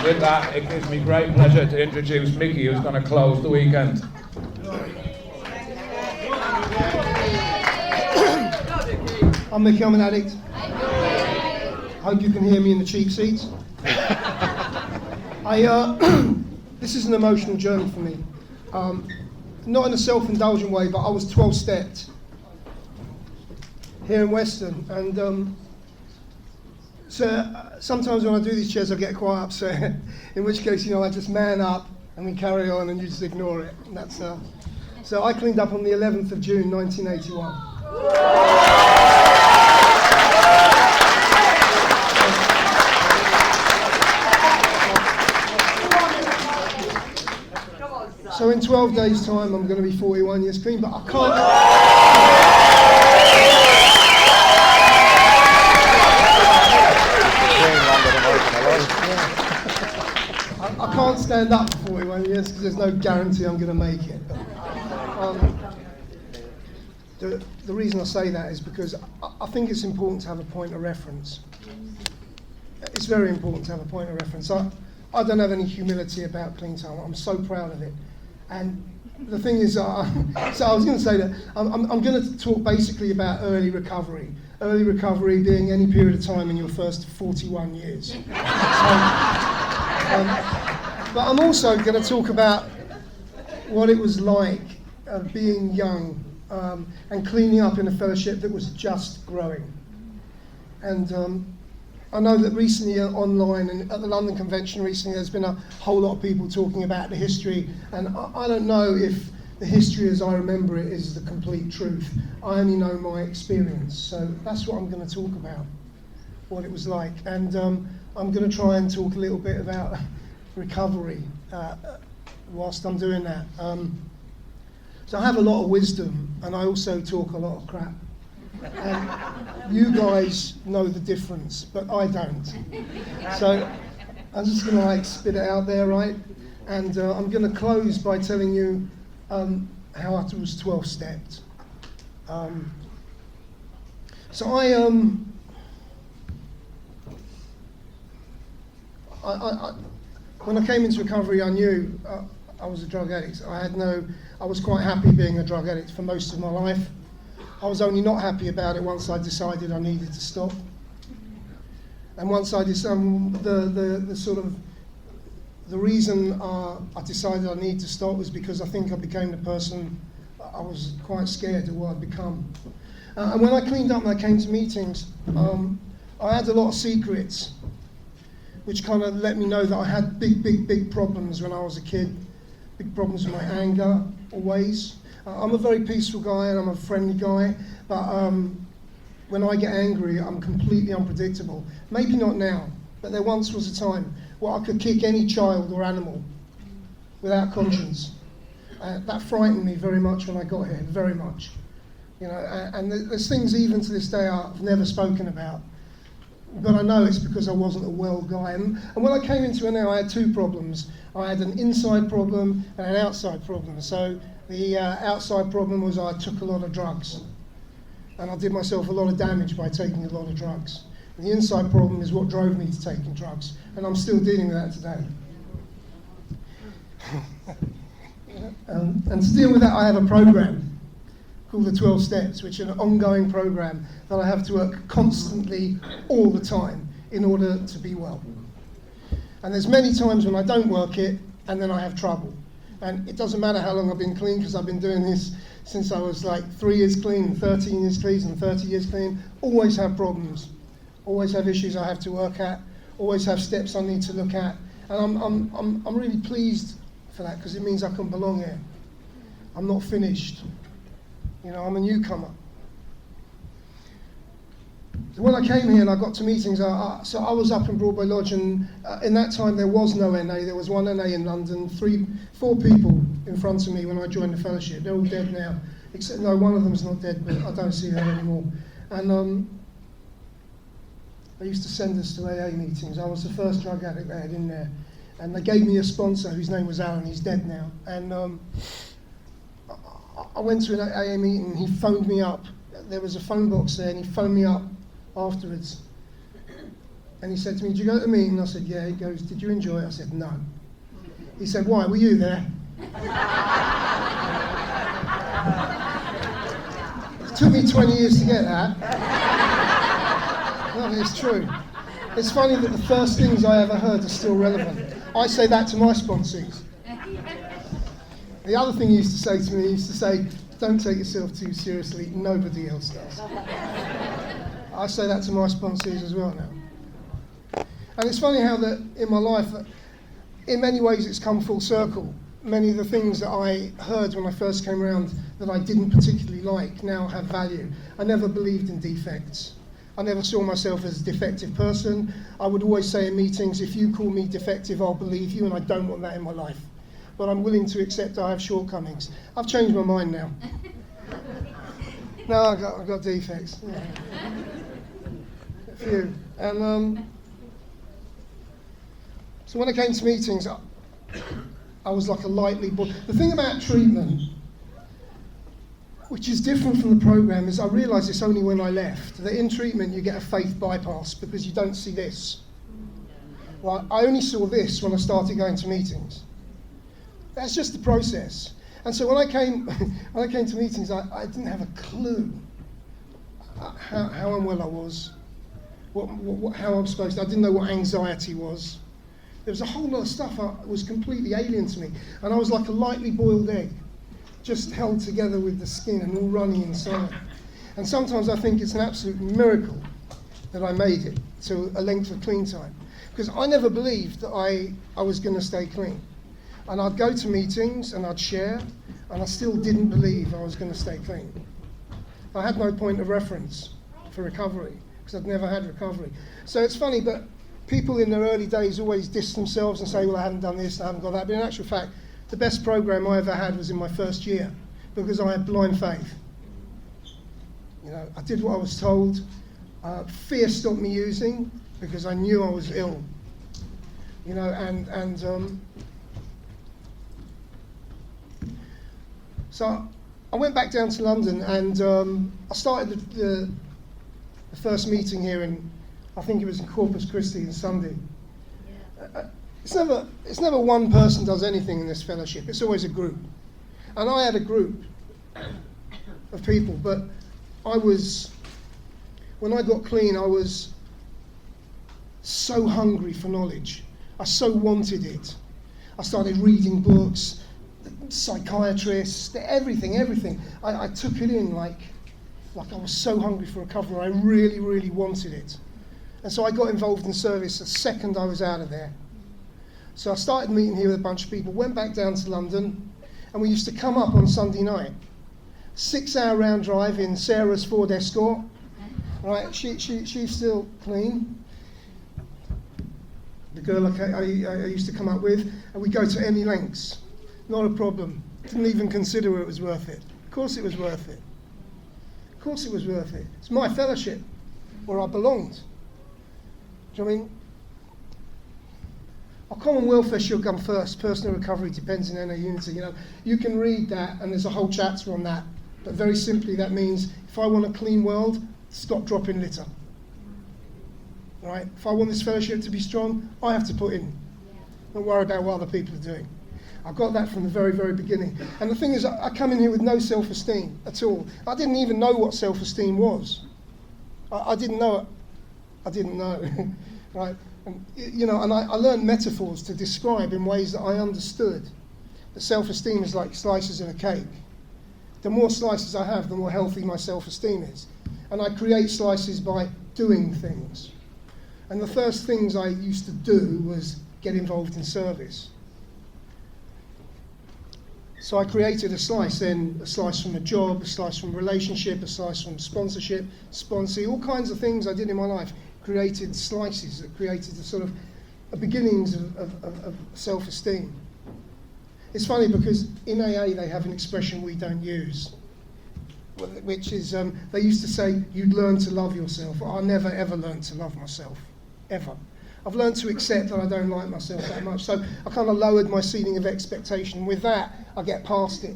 with that, it gives me great pleasure to introduce Mickey, who's going to close the weekend. I'm Mickey, I'm an addict. Hope you can hear me in the cheap seats. This is an emotional journey for me. Not in a self-indulgent way, but I was 12-stepped here in Weston, and so sometimes when I do these chairs I get quite upset, in which case, I just man up and we carry on and you just ignore it. And that's so I cleaned up on the 11th of June 1981. So in 12 days' time, I'm going to be 41 years clean, but I can't stand up for 41 years because there's no guarantee I'm going to make it. But, the reason I say that is because I think it's important to have a point of reference. It's very important to have a point of reference. I don't have any humility about clean time. I'm so proud of it. And the thing is, so I was going to say that I'm going to talk basically about early recovery. Early recovery being any period of time in your first 41 years. But I'm also going to talk about what it was like being young and cleaning up in a fellowship that was just growing. And I know that recently online and at the London Convention recently there's been a whole lot of people talking about the history, and I don't know if the history as I remember it is the complete truth. I only know my experience, so that's what I'm going to talk about, what it was like. And I'm going to try and talk a little bit about recovery whilst I'm doing that. So I have a lot of wisdom and I also talk a lot of crap. And you guys know the difference, but I don't. So I'm just going to spit it out there, right? And I'm going to close by telling you how I was 12-stepped. So when I came into recovery, I knew I was a drug addict. I was quite happy being a drug addict for most of my life. I was only not happy about it once I decided I needed to stop. And once I decided, the reason I decided I needed to stop was because I think I became the person I was quite scared of what I'd become. And when I cleaned up and I came to meetings, I had a lot of secrets, which kind of let me know that I had big problems when I was a kid. Big problems with my anger, always. I'm a very peaceful guy and I'm a friendly guy, but when I get angry, I'm completely unpredictable. Maybe not now, but there once was a time where I could kick any child or animal without conscience. That frightened me very much when I got here, very much. And there's things even to this day I've never spoken about. But I know it's because I wasn't a well guy. And when I came into NA, I had two problems. I had an inside problem and an outside problem. So the outside problem was I took a lot of drugs. And I did myself a lot of damage by taking a lot of drugs. And the inside problem is what drove me to taking drugs. And I'm still dealing with that today. And to deal with that, I have a program called the 12 Steps, which is an ongoing program that I have to work constantly all the time in order to be well. And there's many times when I don't work it and then I have trouble. And it doesn't matter how long I've been clean, because I've been doing this since I was like 3 years clean, 13 years clean, and 30 years clean. Always have problems, always have issues I have to work at, always have steps I need to look at. And I'm really pleased for that, because it means I can belong here. I'm not finished. I'm a newcomer. So when I came here and I got to meetings, so I was up in Broadway Lodge, and in that time there was no NA. There was one NA in London, 4 people in front of me when I joined the fellowship. They're all dead now, except no, one of them's not dead, but I don't see her anymore. And they used to send us to AA meetings. I was the first drug addict they had in there, and they gave me a sponsor whose name was Alan. He's dead now. And I went to an AA meeting. He phoned me up. There was a phone box there, and he phoned me up afterwards. And he said to me, did you go to the meeting? I said, yeah. He goes, did you enjoy it? I said, no. He said, why? Were you there? It took me 20 years to get that. No, it's true. It's funny that the first things I ever heard are still relevant. I say that to my sponsees. The other thing he used to say to me, he used to say, don't take yourself too seriously, nobody else does. I say that to my sponsees as well now. And it's funny how that in my life, in many ways it's come full circle. Many of the things that I heard when I first came around that I didn't particularly like now have value. I never believed in defects. I never saw myself as a defective person. I would always say in meetings, if you call me defective, I'll believe you, and I don't want that in my life. But I'm willing to accept I have shortcomings. I've changed my mind now. No, I've got defects. Yeah. A few. And so when I came to meetings, I was like a lightly boiled. The thing about treatment, which is different from the program, is I realised this only when I left, that in treatment you get a faith bypass because you don't see this. Well, I only saw this when I started going to meetings. That's just the process. And so when I came to meetings, I didn't have a clue how unwell I was, how I'm supposed to. I didn't know what anxiety was. There was a whole lot of stuff that was completely alien to me. And I was like a lightly boiled egg, just held together with the skin and all running inside. And sometimes I think it's an absolute miracle that I made it to a length of clean time. Because I never believed that I was going to stay clean. And I'd go to meetings and I'd share, and I still didn't believe I was going to stay clean. I had no point of reference for recovery, because I'd never had recovery. So it's funny, but people in their early days always diss themselves and say, well, I haven't done this, I haven't got that. But in actual fact, the best program I ever had was in my first year, because I had blind faith. You know, I did what I was told. Fear stopped me using, because I knew I was ill. You know, so I went back down to London, and I started the first meeting here in, I think it was in Corpus Christi on Sunday. Yeah. It's never one person does anything in this fellowship. It's always a group. And I had a group of people, but when I got clean, I was so hungry for knowledge. I so wanted it. I started reading books, psychiatrists, everything. I took it in like I was so hungry for recovery. I really, really wanted it. And so I got involved in service the second I was out of there. So I started meeting here with a bunch of people, went back down to London, and we used to come up on Sunday night. 6-hour round drive in Sarah's Ford Escort. Right, she's still clean. The girl I used to come up with, and we go to any lengths. Not a problem. Didn't even consider it was worth it. Of course it was worth it. Of course it was worth it. It's my fellowship, where I belonged. Do you know what I mean? Our common welfare should come first. Personal recovery depends on inner unity. You know, you can read that, and there's a whole chapter on that. But very simply, that means if I want a clean world, stop dropping litter. Right? If I want this fellowship to be strong, I have to put in. Don't worry about what other people are doing. I got that from the very, very beginning. And the thing is, I come in here with no self-esteem at all. I didn't even know what self-esteem was. I didn't know it. I didn't know, right? And, you know, and I learned metaphors to describe in ways that I understood. That self-esteem is like slices of a cake. The more slices I have, the more healthy my self-esteem is. And I create slices by doing things. And the first things I used to do was get involved in service. So I created a slice, then a slice from a job, a slice from a relationship, a slice from sponsorship, sponsee, all kinds of things I did in my life, created slices that created the sort of beginnings of self-esteem. It's funny because in AA they have an expression we don't use, which is, they used to say, you'd learn to love yourself. I never ever learned to love myself, ever. I've learned to accept that I don't like myself that much, so I kind of lowered my ceiling of expectation. With that, I get past it.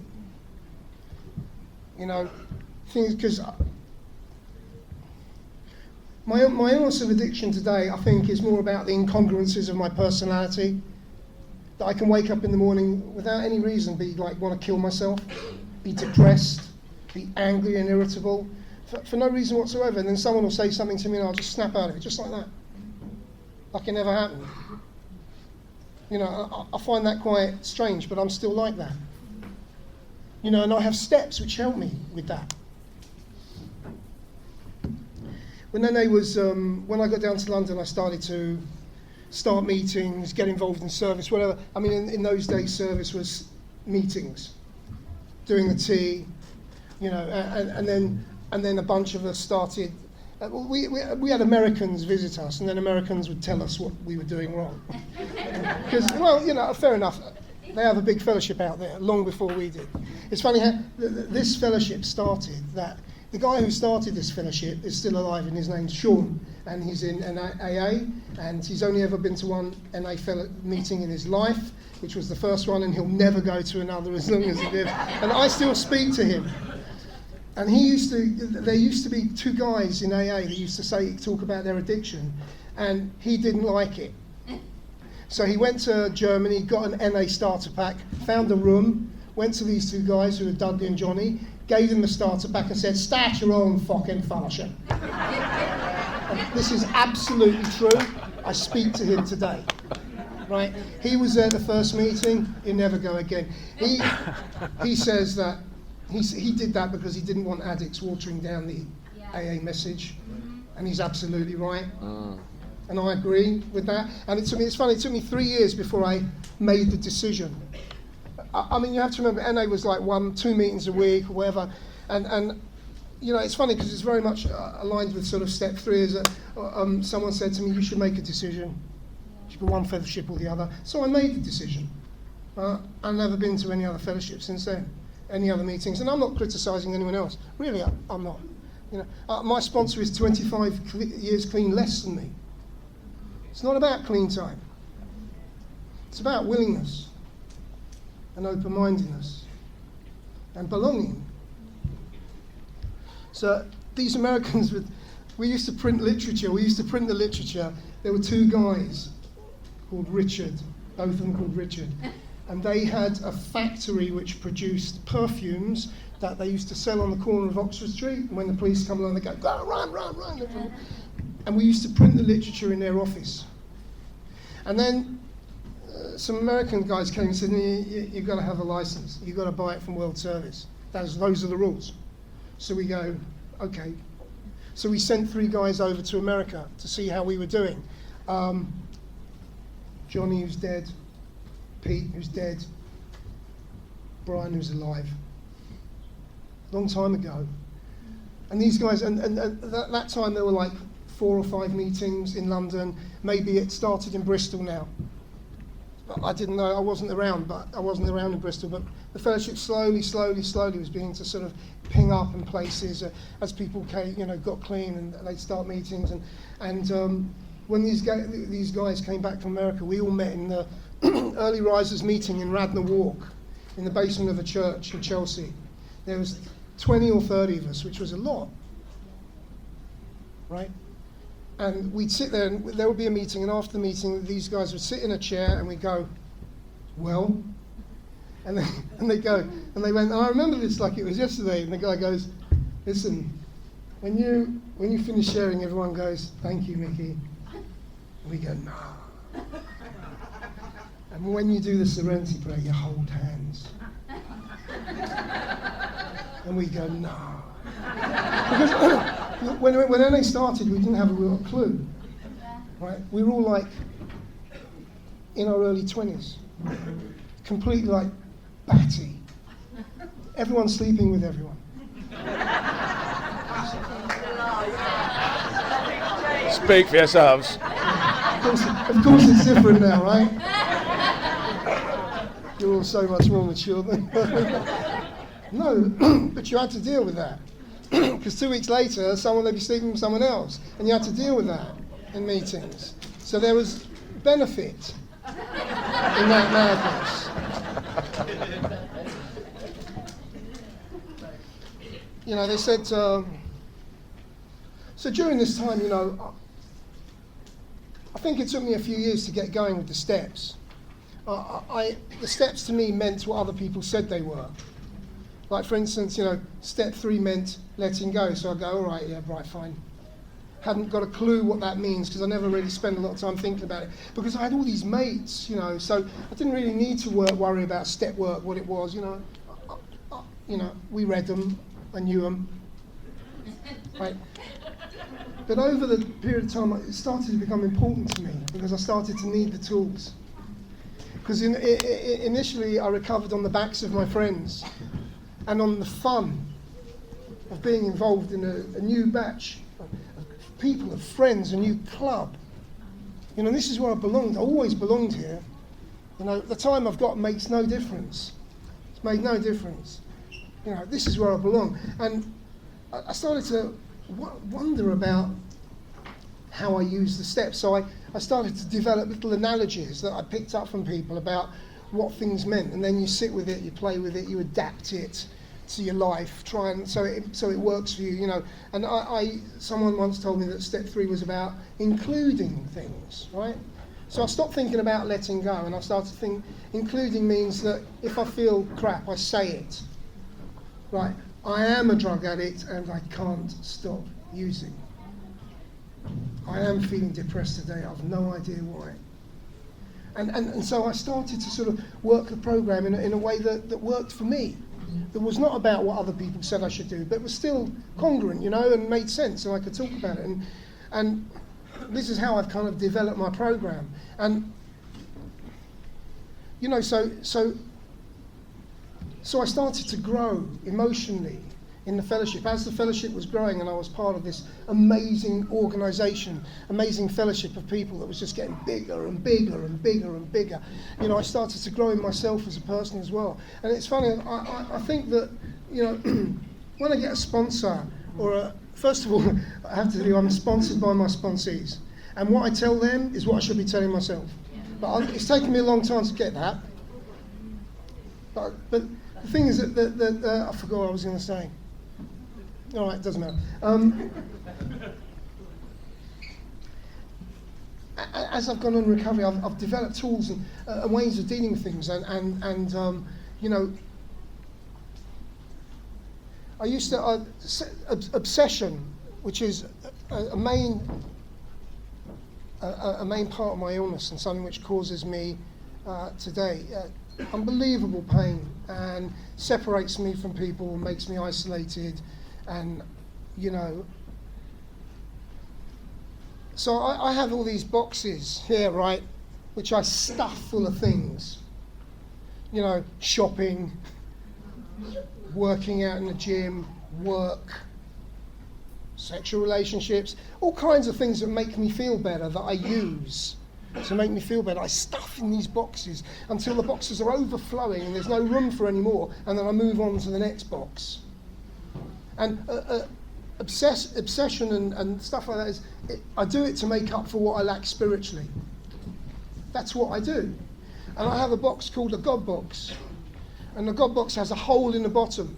You know, things, because My illness of addiction today, I think, is more about the incongruences of my personality. That I can wake up in the morning without any reason, want to kill myself, be depressed, be angry and irritable, for no reason whatsoever. And then someone will say something to me and I'll just snap out of it, just like that. Like it never happened. I find that quite strange, but I'm still like that. And I have steps which help me with that. When I got down to London, I started to start meetings, get involved in service, whatever. I mean, in those days, service was meetings, doing the tea, and then a bunch of us started. We had Americans visit us, and then Americans would tell us what we were doing wrong. Because, fair enough, they have a big fellowship out there long before we did. It's funny how this fellowship started. That the guy who started this fellowship is still alive, and his name's Sean, and he's in an AA, and he's only ever been to one NA meeting in his life, which was the first one, and he'll never go to another as long as he lives. And I still speak to him. And there used to be two guys in AA that used to talk about their addiction, and he didn't like it. So he went to Germany, got an NA starter pack, found a room, went to these two guys who were Dudley and Johnny, gave them the starter pack and said, "Start your own fucking fellowship." And this is absolutely true. I speak to him today. Right? He was there at the first meeting, he'll never go again. He says that he did that because he didn't want addicts watering down the AA message, and he's absolutely right. And I agree with that. And it's funny, it took me 3 years before I made the decision. I mean, you have to remember, NA was like 1-2 meetings a week or whatever, and it's funny because it's very much aligned with sort of step 3. Is that someone said to me, "You should make a decision. You should be one fellowship or the other." So I made the decision. I've never been to any other fellowship since then, any other meetings, and I'm not criticising anyone else. Really, I'm not. My sponsor is 25 years clean less than me. It's not about clean time. It's about willingness and open-mindedness and belonging. So these Americans, we used to print literature. We used to print the literature. There were two guys called Richard, both of them called Richard, and they had a factory which produced perfumes that they used to sell on the corner of Oxford Street. And when the police come along, they go, "Go, run, run, run." And we used to print the literature in their office. And then some American guys came and said, "You've got to have a license. You've got to buy it from World Service. Those are the rules." So we go, okay. So we sent 3 guys over to America to see how we were doing. Johnny, who's dead, Pete, who's dead, Brian, who's alive. Long time ago. And these guys, and that time there were like 4 or 5 meetings in London. Maybe it started in Bristol now. I didn't know, I wasn't around in Bristol, but the fellowship slowly was beginning to sort of ping up in places as people came, got clean, and they'd start meetings. And when these guys came back from America, we all met in the early risers meeting in Radnor Walk, in the basement of a church in Chelsea. There was 20 or 30 of us, which was a lot, right? And we'd sit there, and there would be a meeting, and after the meeting, these guys would sit in a chair, and we'd go, "Well?" And they go, and they went, "I remember this like it was yesterday." And the guy goes, "Listen, when you finish sharing, everyone goes, 'Thank you, Mickey.'" And we go, "No." And when you do the serenity prayer, you hold hands. And we go, "No." Because when NA started, we didn't have a real clue, right? We were all like in our early 20s, completely like batty. Everyone sleeping with everyone. Speak for yourselves. Of course it's different now, right? You're all so much more mature than No, but you had to deal with that. Because 2 weeks later, someone would be sleeping with someone else, and you had to deal with that in meetings. So there was benefit in that madness. They said, So during this time, you know, I think it took me a few years to get going with the steps. The steps to me meant what other people said they were. Like, for instance, you know, step 3 meant letting go. So I go, all right, yeah, right, fine. Hadn't got a clue what that means because I never really spent a lot of time thinking about it. Because I had all these mates, you know, so I didn't really need to worry about step work, what it was, you know. We read them, I knew them. Right. But over the period of time, it started to become important to me because I started to need the tools. Because initially I recovered on the backs of my friends and on the fun of being involved in a new batch of people, of friends, a new club. You know, this is where I belonged. I always belonged here. You know, the time I've got makes no difference. It's made no difference. You know, this is where I belong. And I started to wonder about how I use the steps. So I started to develop little analogies that I picked up from people about what things meant. And then you sit with it, you play with it, you adapt it to your life, try and so it works for you, you know. And someone once told me that step 3 was about including things, right? So I stopped thinking about letting go, and I started to think including means that if I feel crap, I say it. Right, I am a drug addict and I can't stop using. I am feeling depressed today, I've no idea why. And so I started to sort of work the program in a way that worked for me. That was not about what other people said I should do, but was still congruent, you know, and made sense, and I could talk about it. And this is how I've kind of developed my program. And, you know, so I started to grow emotionally in the fellowship. As the fellowship was growing and I was part of this amazing organisation, amazing fellowship of people that was just getting bigger and bigger and bigger and bigger, you know, I started to grow in myself as a person as well. And it's funny, I think that, you know, when I get a sponsor first of all, I have to tell you, I'm sponsored by my sponsees. And what I tell them is what I should be telling myself. But it's taken me a long time to get that. But the thing is that I forgot what I was going to say. All right, it doesn't matter. As I've gone on recovery, I've developed tools and ways of dealing with things, and you know, I used to obsession, which is a main part of my illness and something which causes me today unbelievable pain and separates me from people, makes me isolated. And, you know, so I have all these boxes here, right, which I stuff full of things. You know, shopping, working out in the gym, work, sexual relationships, all kinds of things that make me feel better that I use to make me feel better. I stuff in these boxes until the boxes are overflowing and there's no room for any more, and then I move on to the next box. And obsession and stuff like that I do it to make up for what I lack spiritually. That's what I do. And I have a box called a God box. And the God box has a hole in the bottom.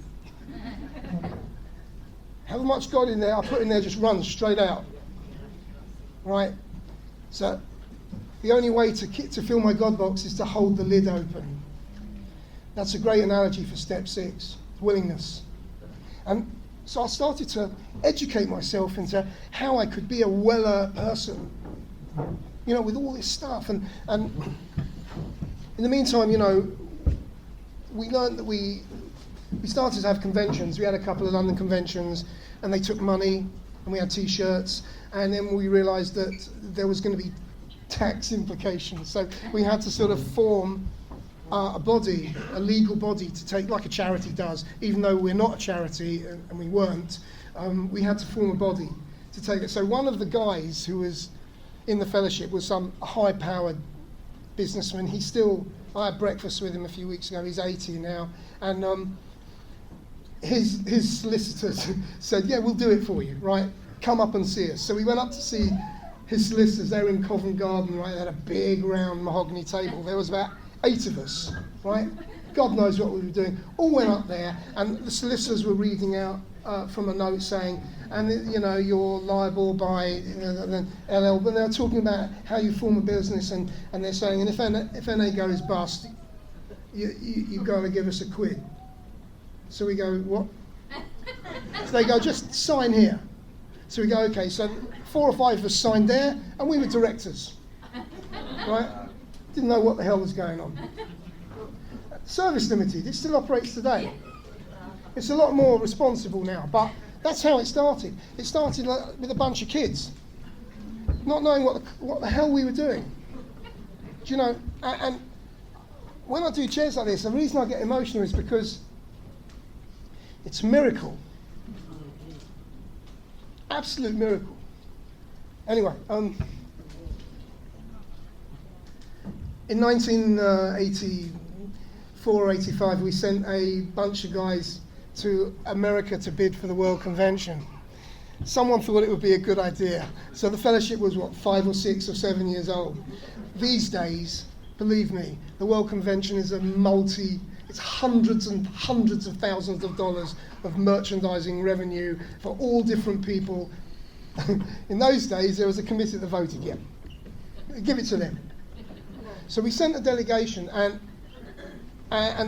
However much God in there I put in there just runs straight out. Right? So the only way to fill my God box is to hold the lid open. That's a great analogy for step 6, willingness. And so I started to educate myself into how I could be a weller person, you know, with all this stuff. And in the meantime, you know, we learned that we started to have conventions. We had a couple of London conventions, and they took money, and we had T-shirts, and then we realised that there was going to be tax implications. So we had to sort of form a body, a legal body to take, like a charity does, even though we're not a charity, and we weren't, we had to form a body to take it. So one of the guys who was in the fellowship was some high-powered businessman. I had breakfast with him a few weeks ago, he's 80 now, and his solicitors said, yeah, we'll do it for you, right? Come up and see us. So we went up to see his solicitors. They were in Covent Garden, right? They had a big round mahogany table. There was about 8 of us, right? God knows what we were doing. All went up there, and the solicitors were reading out from a note saying, and you're liable by the LL, but they're talking about how you form a business, and they're saying, and if NA goes bust, you got to give us £1. So we go, what? So they go, just sign here. So we go, okay, so 4 or 5 of us signed there, and we were directors, right? Didn't know what the hell was going on. Service Limited, it still operates today. It's a lot more responsible now, but that's how it started. It started with a bunch of kids, not knowing what the hell we were doing. Do you know, and when I do chairs like this, the reason I get emotional is because it's a miracle. Absolute miracle. Anyway, in 1984 or 85, we sent a bunch of guys to America to bid for the World Convention. Someone thought it would be a good idea. So the fellowship was, 5 or 6 or 7 years old. These days, believe me, the World Convention is it's hundreds and hundreds of thousands of dollars of merchandising revenue for all different people. In those days, there was a committee that voted, yeah, give it to them. So we sent a delegation, and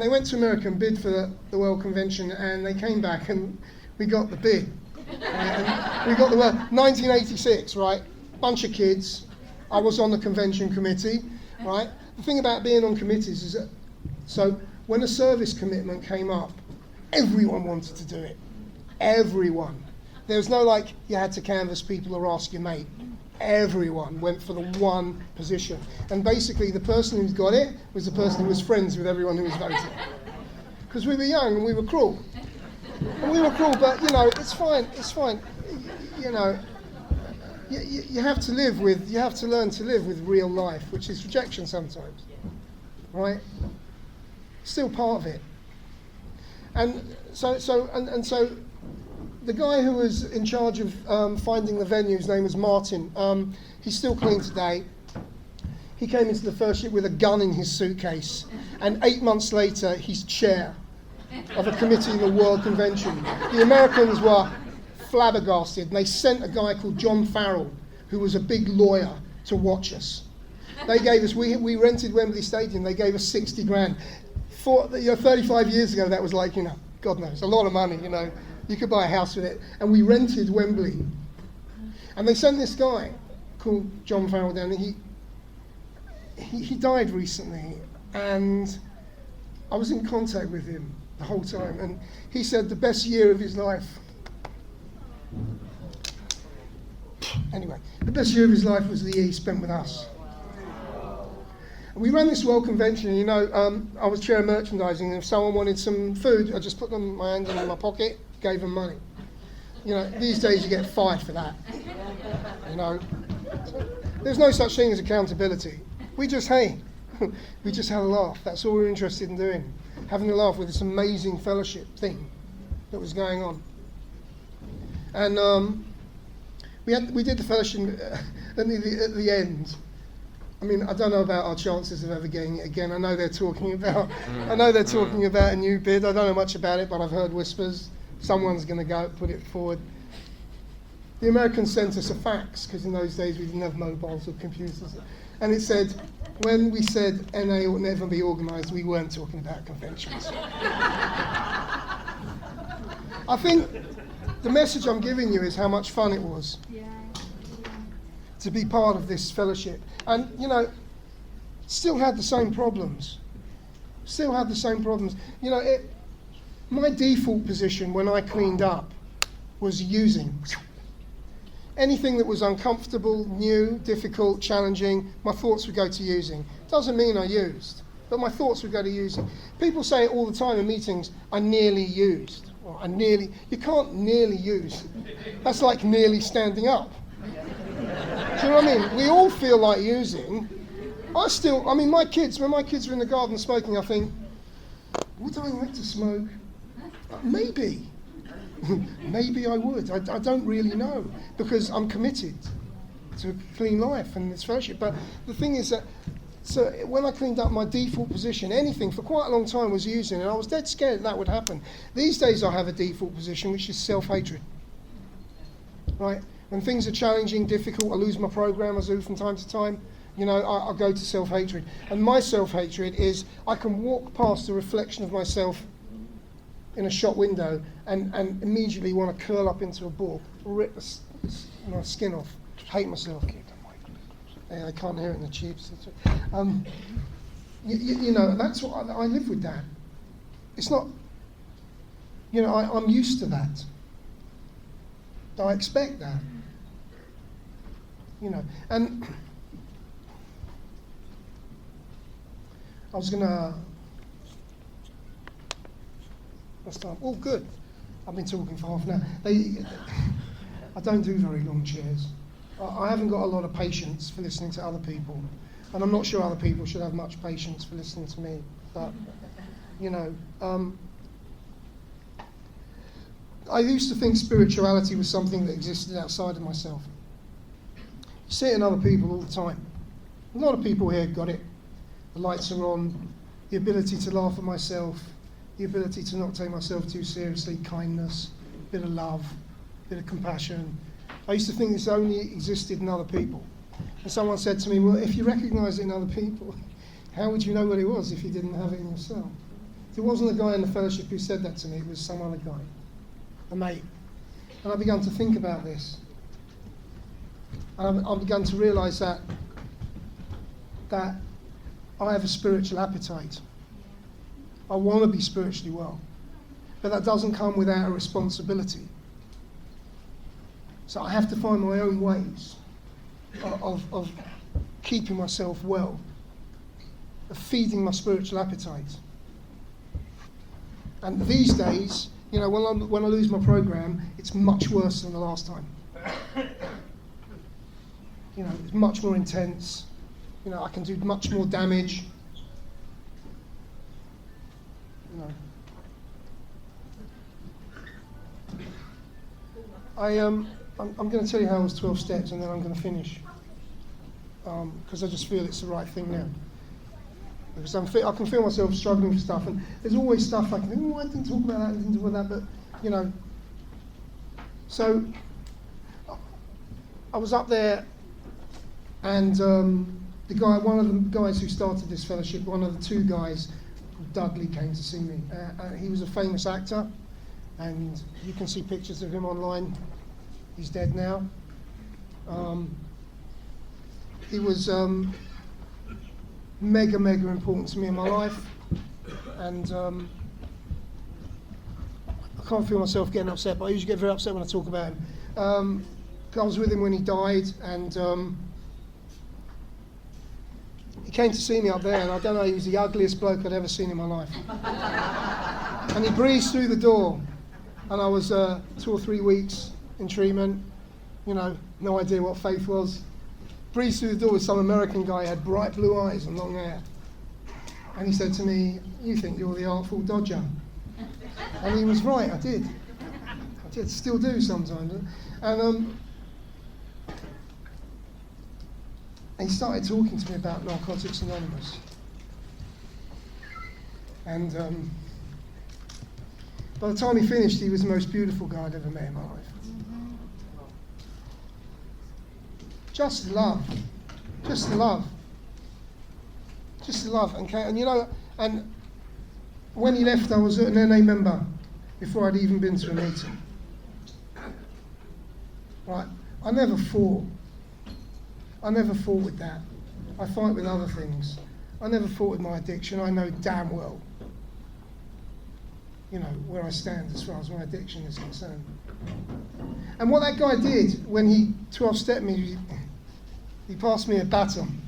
they went to America and bid for the World Convention, and they came back, and we got the bid. And we got the 1986, right? Bunch of kids. I was on the convention committee, right? The thing about being on committees is that, so when a service commitment came up, everyone wanted to do it. Everyone. There was no you had to canvass people or ask your mate. Everyone went for the one position. And basically the person who's got it was the person who was friends with everyone who was voting. Because we were young and we were cruel. But it's fine. You have to learn to live with real life, which is rejection sometimes. Right? Still part of it. And so the guy who was in charge of finding the venue, his name was Martin. He's still clean today. He came into the first year with a gun in his suitcase, and 8 months later, he's chair of a committee in the World Convention. The Americans were flabbergasted, and they sent a guy called John Farrell, who was a big lawyer, to watch us. They gave us, we rented Wembley Stadium. They gave us 60 grand. 35 years ago, that was God knows, a lot of money. You could buy a house with it. And we rented Wembley. And they sent this guy called John Farrell down. And he died recently. And I was in contact with him the whole time. And he said the best year of his life. Anyway, the best year of his life was the year he spent with us. And we ran this World Convention. I was chair of merchandising. And if someone wanted some food, I just put my hand in my pocket. Gave them money. These days you get fired for that. There's no such thing as accountability. We just had a laugh. That's all we're interested in doing. Having a laugh with this amazing fellowship thing that was going on. And we did the fellowship at the end. I mean, I don't know about our chances of ever getting it again. I know they're talking about a new bid. I don't know much about it, but I've heard whispers. Someone's going to go put it forward. The Americans sent us a fax, because in those days we didn't have mobiles or computers. And it said, when we said NA ought never be organised, we weren't talking about conventions. I think the message I'm giving you is how much fun it was to be part of this fellowship. And, still had the same problems. My default position when I cleaned up was using. Anything that was uncomfortable, new, difficult, challenging, my thoughts would go to using. Doesn't mean I used, but my thoughts would go to using. People say it all the time in meetings, I nearly used. Or you can't nearly use. That's like nearly standing up. Do you know what I mean? We all feel like using. When my kids are in the garden smoking, I think, would I like to smoke? Maybe. Maybe I would. I don't really know, because I'm committed to a clean life and this fellowship. But the thing is that So when I cleaned up, my default position, anything for quite a long time was using, and I was dead scared that would happen. These days I have a default position, which is self-hatred. Right? When things are challenging, difficult, I lose my program, as I do from time to time, I go to self-hatred. And my self-hatred is I can walk past a reflection of myself in a shop window and immediately want to curl up into a ball, rip my skin off, hate myself. I can't hear it in the tubes. That's what I live with that. It's not, I'm used to that. I expect that. And I was going to, oh good, I've been talking for half an hour. I don't do very long chairs. I haven't got a lot of patience for listening to other people, and I'm not sure other people should have much patience for listening to me, but, I used to think spirituality was something that existed outside of myself. You see it in other people all the time. A lot of people here got it. The lights are on, the ability to laugh at myself, the ability to not take myself too seriously, kindness, a bit of love, a bit of compassion. I used to think this only existed in other people. And someone said to me, well, if you recognise it in other people, how would you know what it was if you didn't have it in yourself? It wasn't a guy in the fellowship who said that to me, it was some other guy, a mate. And I began to think about this. And I began to realise that I have a spiritual appetite. I want to be spiritually well. But that doesn't come without a responsibility. So I have to find my own ways of keeping myself well, of feeding my spiritual appetite. And these days, when I lose my program, it's much worse than the last time. It's much more intense. I can do much more damage. I'm going to tell you how I was 12 steps, and then I'm going to finish, because I just feel it's the right thing now. Because I can feel myself struggling for stuff, and there's always stuff I can think, I didn't talk about that, I didn't talk about that, but So I was up there, and one of the guys who started this fellowship, one of the two guys, called Dudley, came to see me. He was a famous actor, and you can see pictures of him online. He's dead now. He was mega important to me in my life, and I can't feel myself getting upset, but I usually get very upset when I talk about him. I was with him when he died, and he came to see me up there, and I don't know, he was the ugliest bloke I'd ever seen in my life. And he breezed through the door, and I was 2 or 3 weeks in treatment, no idea what faith was. Breezed through the door with some American guy, had bright blue eyes and long hair. And he said to me, "You think you're the Artful Dodger?" And he was right, I did, still do sometimes. And he started talking to me about Narcotics Anonymous. And by the time he finished, he was the most beautiful guy I'd ever met in my life. Just love. And when he left, I was an NA member before I'd even been to a meeting. Right? I never fought with that. I fight with other things. I never fought with my addiction. I know damn well, where I stand as far as my addiction is concerned. And what that guy did when he 12-stepped me, he passed me a baton,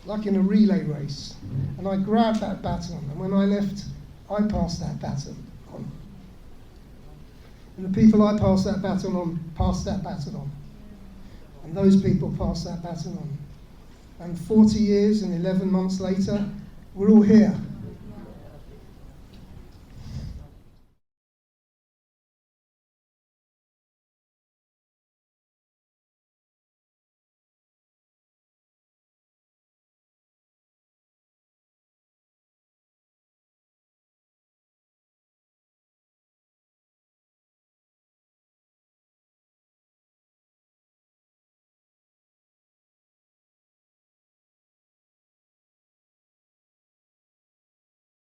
like in a relay race. And I grabbed that baton, and when I left, I passed that baton on. And the people I passed that baton on. And those people passed that baton on. And 40 years and 11 months later, we're all here.